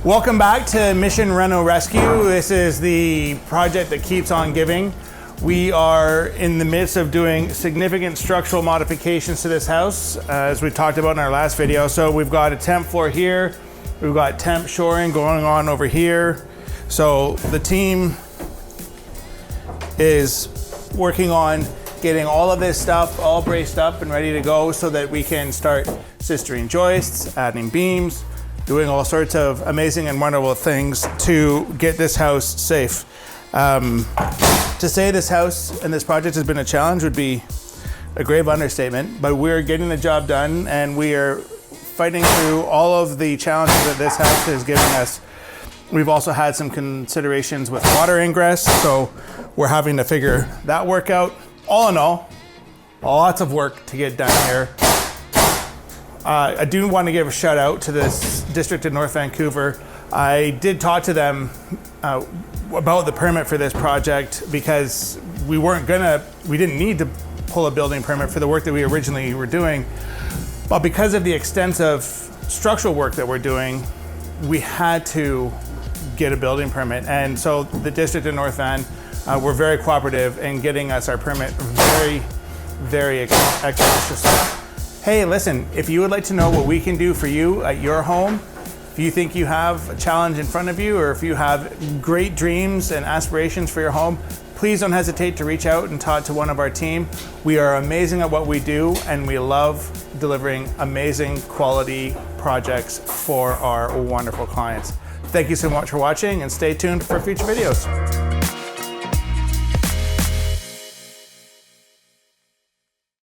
Welcome back to Mission Reno Rescue. This is the project that keeps on giving. We are in the midst of doing significant structural modifications to this house, as we talked about in our last video. So we've got a temp floor here, we've got temp shoring going on over here. So the team is working on getting all of this stuff all braced up and ready to go so that we can start sistering joists, adding beams, doing all sorts of amazing and wonderful things to get this house safe. To say this house and this project has been a challenge would be a grave understatement, but we're getting the job done and we are fighting through all of the challenges that this house is giving us. We've also had some considerations with water ingress, so we're having to figure that work out. All in all, lots of work to get done here. I do want to give a shout out to this District of North Vancouver. I did talk to them about the permit for this project because we didn't need to pull a building permit for the work that we originally were doing. But because of the extensive structural work that we're doing, we had to get a building permit. And so the District of North Van were very cooperative in getting us our permit very, very expeditiously. Hey, listen, if you would like to know what we can do for you at your home, if you think you have a challenge in front of you, or if you have great dreams and aspirations for your home, please don't hesitate to reach out and talk to one of our team. We are amazing at what we do, and we love delivering amazing quality projects for our wonderful clients. Thank you so much for watching, and stay tuned for future videos.